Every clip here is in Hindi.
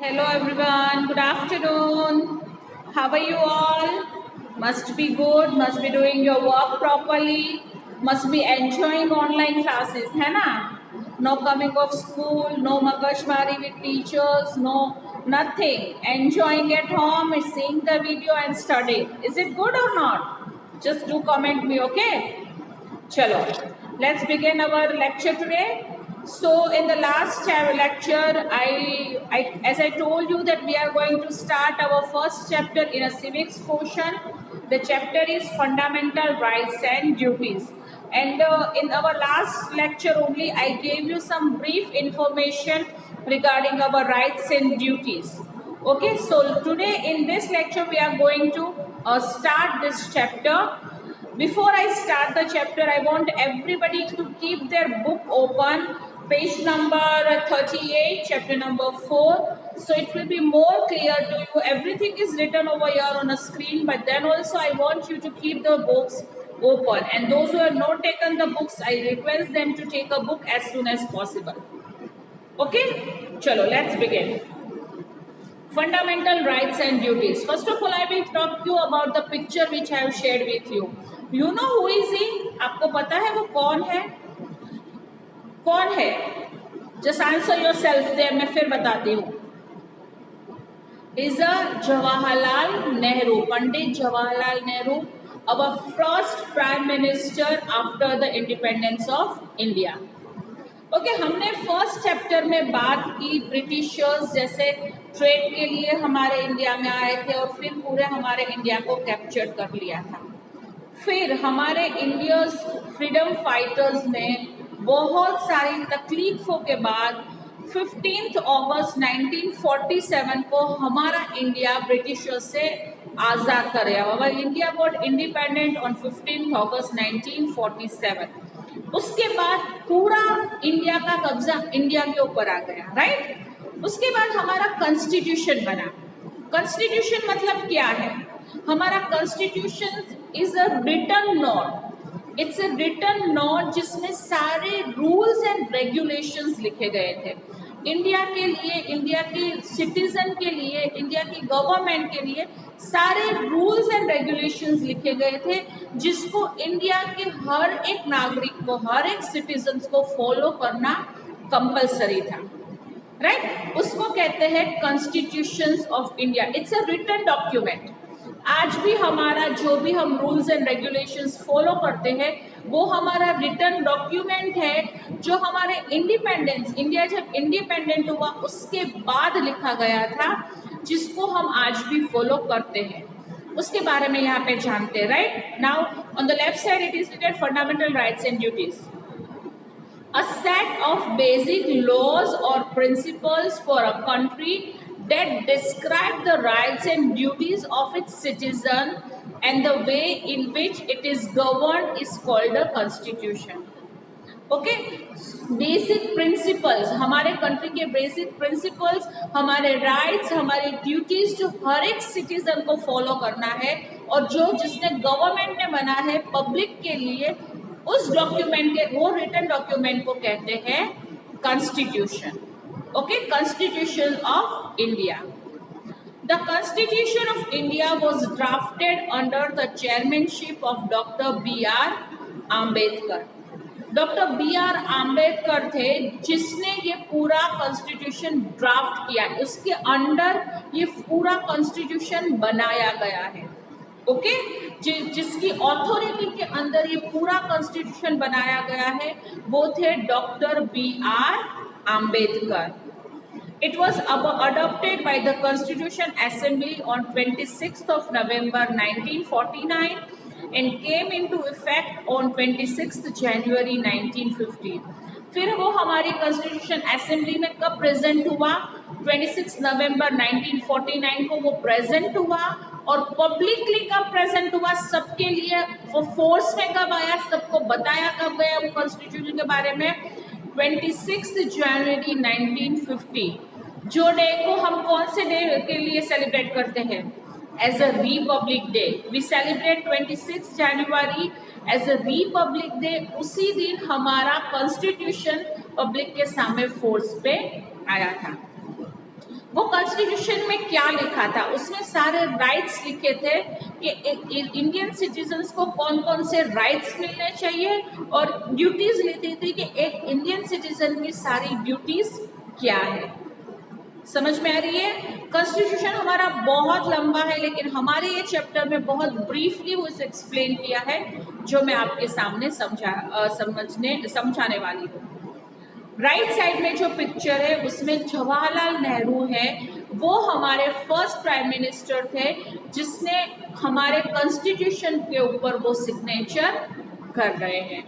Hello everyone, good afternoon. How are you all? Must be good, must be doing your work properly, must be enjoying online classes, है ना? No coming of school, no magashmari with teachers, no nothing. Enjoying at home, seeing the video and studying. Is it good or not? Just do comment me, okay? Chalo, let's begin our lecture today. So in the last lecture, as I told you that we are going to start our first chapter in a civics portion. The chapter is fundamental rights and duties. And in our last lecture only, I gave you some brief information regarding our rights and duties. Okay, so today in this lecture, we are going to start this chapter. Before I start the chapter, I want everybody to keep their book open, page number 38, chapter number 4. So it will be more clear to you. Everything is written over here on a screen, but then also I want you to keep the books open. And those who have not taken the books, I request them to take a book as soon as possible. Okay? Chalo, let's begin. Fundamental rights and duties. First of all, I will talk to you about the picture which I have shared with you. You know who is he? आपको पता है वो कौन है? कौन है? Just answer yourself there. मैं फिर बताती हूँ. Is a Jawaharlal Nehru, Pandit Jawaharlal Nehru, our first Prime Minister after the independence of India. Okay हमने फर्स्ट चैप्टर में बात की ब्रिटिशर्स जैसे ट्रेड के लिए हमारे इंडिया में आए थे और फिर पूरे हमारे इंडिया को कैप्चर कर लिया था. फिर हमारे इंडियंस फ्रीडम फाइटर्स ने बहुत सारी तकलीफों के बाद 15 अगस्त 1947 को हमारा इंडिया ब्रिटिशर्स से आज़ाद कर गया. हमारा इंडिया गॉट इंडिपेंडेंट ऑन 15 अगस्त 1947. उसके बाद पूरा इंडिया का कब्जा इंडिया के ऊपर आ गया, राइट. उसके बाद हमारा कॉन्स्टिट्यूशन बना. कॉन्स्टिट्यूशन मतलब क्या है? हमारा constitution is a written note. It's a written note जिसमें सारे रूल्स एंड रेगुलेशंस लिखे गए थे इंडिया के लिए, इंडिया के सिटीजन के लिए, इंडिया की गवर्नमेंट के लिए. सारे रूल्स एंड रेगुलेशंस लिखे गए थे जिसको इंडिया के हर एक नागरिक को, हर एक सिटीजन को फॉलो करना कंपलसरी था, राइट. उसको कहते हैं constitution of India. It's a written document. आज भी हमारा जो भी हम रूल्स एंड रेगुलेशंस फॉलो करते हैं वो हमारा रिटन डॉक्यूमेंट है जो हमारे इंडिपेंडेंस, इंडिया जब इंडिपेंडेंट हुआ उसके बाद लिखा गया था, जिसको हम आज भी फॉलो करते हैं. उसके बारे में यहाँ पे जानते हैं, right. Now on the left side it is written fundamental rights and duties. A set of basic laws or principles for a country that describe the rights and duties of its citizen and the way in which it is governed is called a constitution. Okay, basic principles, हमारे कंट्री के बेसिक प्रिंसिपल्स, हमारे राइट्स, हमारे ड्यूटीज जो हर एक सिटीजन को फॉलो करना है और जो जिसने गवर्नमेंट ने बना है पब्लिक के लिए, उस डॉक्यूमेंट के, वो रिटन डॉक्यूमेंट को कहते हैं constitution. Okay, constitution of India. The Constitution of India was drafted under the chairmanship of Dr. B.R. Ambedkar. Doctor B.R. Ambedkar थे जिसने ये पूरा कॉन्स्टिट्यूशन ड्राफ्ट किया. उसके अंडर ये पूरा कॉन्स्टिट्यूशन बनाया गया है. ओके, जिसकी अथॉरिटी के अंदर ये पूरा कॉन्स्टिट्यूशन बनाया गया है वो थे doctor B.R. Ambedkar. It was adopted by the Constitution Assembly on 26th of November 1949 and came into effect on 26th January 1950. फिर वो हमारी कॉन्स्टिट्यूशन असेंबली में कब प्रेजेंट हुआ? 26 नवंबर 1949 को वो प्रेजेंट हुआ. और पब्लिकली कब प्रेजेंट हुआ? सबके लिए. वो फोर्स में कब आया? सबको बताया कब गया वो कॉन्स्टिट्यूशन के बारे में? 26 जनवरी 1950. जो डे को हम कौन से डे के लिए सेलिब्रेट करते हैं? As a republic day. We celebrate 26 January as a republic day. उसी दिन हमारा कॉन्स्टिट्यूशन पब्लिक के सामने फोर्स पे आया था. वो कॉन्स्टिट्यूशन में क्या लिखा था, उसमें सारे राइट्स लिखे थे कि इंडियन सिटीजन्स को कौन कौन से राइट्स मिलने चाहिए, और ड्यूटीज लिखी थी कि एक इंडियन सिटीजन की सारी ड्यूटीज क्या है। समझ में आ रही है? कॉन्स्टिट्यूशन हमारा बहुत लंबा है, लेकिन हमारे ये चैप्टर में बहुत ब्रीफली उसे एक्सप्लेन किया है, जो मैं आपके सामने समझाने वाली हूँ। राइट साइड में जो पिक्चर है उसमें जवाहरलाल नेहरू है, वो हमारे फर्स्ट प्राइम मिनिस्टर थे जिसने हमारे कॉन्स्टिट्यूशन के ऊपर वो सिग्नेचर कर रहे हैं।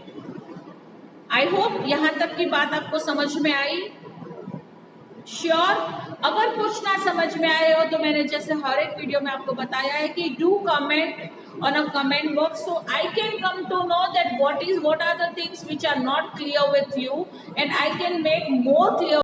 आई होप यहाँ तक की बात आपको समझ में आई। श्योर? अगर कुछ ना समझ में आए हो तो मैंने जैसे हर एक वीडियो में आपको बताया है कि do comment on a comment box, so I can come to know that what are the things which are not clear with you, and I can make more clear